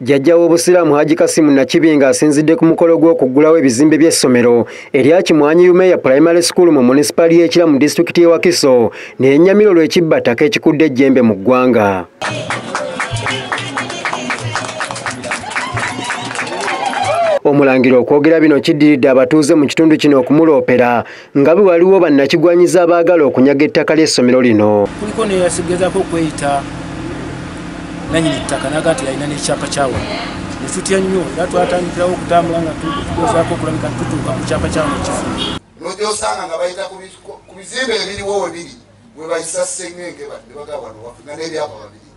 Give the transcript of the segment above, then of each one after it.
Jjajja w'Obusiraamu Haji Kasimu Nakibinga asinzidde ku mukolo gw'okuggulawo ebizimbe by'essomero erya Kimwanyi Umeya Primary School mu munisipali y'Ekira mu disitulikiti y'e Wakiso n'ennyamiro lw'ekibbattaka ekikudde ejjembe mu ggwanga. Omulangiro okwogera bino kiddiridde abatuuze mu kitundu kino okumuloopera nga bwe waliwo bannakigwanyiza abaagala okunyaga ettaka ly'essomero lino. Kuliko neyasigezako okweyita nanyini ttaka naga nti yalina n'ekyapa kyawe netutya nnyo era twatandikirawo okutambula nga tugezaako okulabika tutuuka ku kyapa kyawe nekifu n'ojja osanga nga bayita ku bizimbe ebiriwo webiri bwe bayisa sseŋŋenge badde bagabano wafuna n'ebyapa babiri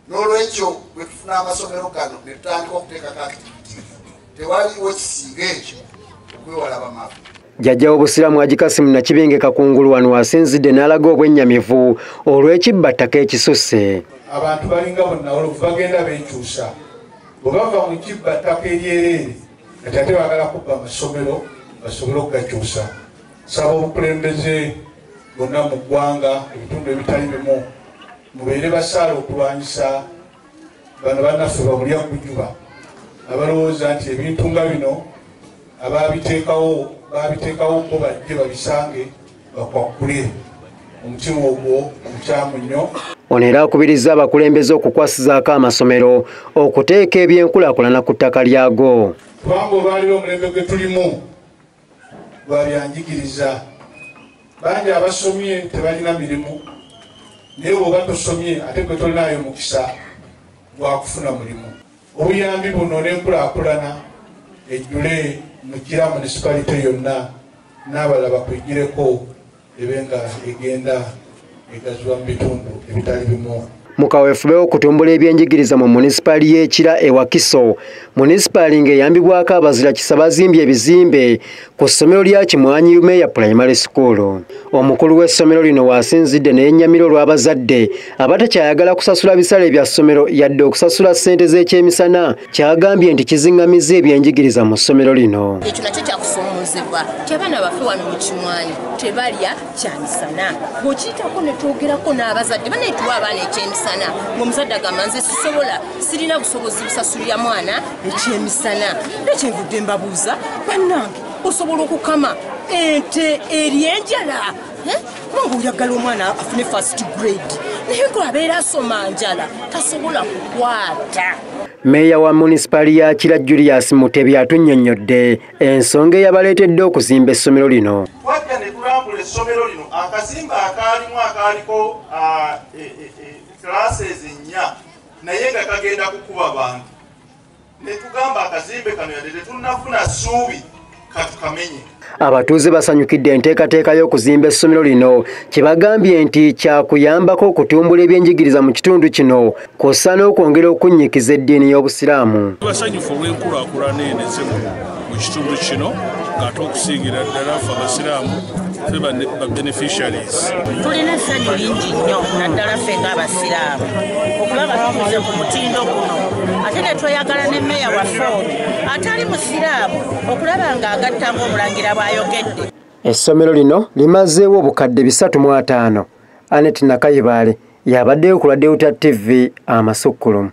n'olwekyo bwe tufuna amasomero gano ne tutandika okuteekako activity tewaliwo kisinga ekyo okwewala bamafu. Jjajja w'Obusiraamu Haji Kasimu Nakibinga Kakungulu wano asinzidde n'alaga obwennyamivu olw'ekibbattaka ekisusse. Abantu balinga bonna oluvu bagenda beekyusa bwe bava mu kibbattaka eryereere kati ate baagala kubba amasomero basobole okugakyusa. Saba obukulembeze bonna mu ggwanga ebitundu ebitali bimu mubeere basaala okulwanyisa bano bannaffe babulya kujuba abalowooza nti ebintu nga bino ababiteekawo ko bajje babisange bakwakkule omutima ogwo mukyamu nnyo. Ono era akubiriza abakulembeze okukwasizaako amasomero okuteeka ebyenkulaakulana ku ttaka lyago. Kubanga olwaliro omulembe gwe tulimu lwa byanjigiriza bangi abasomye tebalina mirimu naye bw'oba tosomye ate gwe tolinayo mukisa gwakufuna mulimu. Obuyambi buno n'enkulaakulana ejjule mu Kira munisipalite yonna n'abalala bakwigireko ebenga egenda egazibwa mu bitundu ebitali bimu. Mu kaweefube okutumbula ebyenjigiriza mu munisipali y'Ekira e Wakiso, munisipali ng'eyambibwako abazira kisa bazimbye ebizimbe ku ssomero lya Kimwanyi Umeya Primary School. Omukulu w'essomero lino waasinzidde n'ennyamiro lw'abazadde abatakyayagala kusasula bisale bya ssomero yadde okusasula ssente z'ekyemisana kyagambye nti kiziŋŋamizza ebyenjigiriza mu ssomero lino. Ekyo nakyo kyakusoomozebwa ky'abaana baffe wano mu Kimwanyi tebalya kyamisana. Bw'okiyitako ne twogerako n'abazadde baneetuwa abaana ekyemisana ng'omuzadde agamba nze sisobola sirina busobozi busasulira mwana ekyemisana. Nekyenvudde mbabuuza bannange osobola okukama ente eryenjala kubanga oyagala omwana afune first grade naye gwabeera asoma njala tasobola kukwata. Meeya wa munisipali ya Kira Julius Mutebi atunnyonnyodde ensonga eyabaleetedde okuzimba essomero lino. Twajja ne tulambula essomero lino akazimba akaaliko classes ennya naye nga kagenda kukuba bantu ne tugamba akazimbe kano yadde tetunnafuna ssuubi katukamenye. Abatuuze basanyukidde enteekateeka y'okuzimba essomero lino kye bagambye nti kyakuyambako okutumbula ebyenjigiriza mu kitundu kino kw'ossa n'okwongera okunnyikiza eddiini y'Obusiraamu. Basanyufu olw'enkulaakulana enezemu mu kitundu kino ng'ate okusingira ddala ffe Abasiraamu ffe ba beneficiaries. Tulina essanyu lingi nnyo naddala ffe ng'Abasiraamu okulaba tukuze ku mutindo guno ate ne tweyagala ne mmeeya waffe ono atali Musiraamu okulaba ng'agattamu omulangira bw'ayogedde. Essomero lino limazeewo obukadde 305. Annette Nakayibaale y'abaddeyo ku Lwadde TV Amasukkulumu.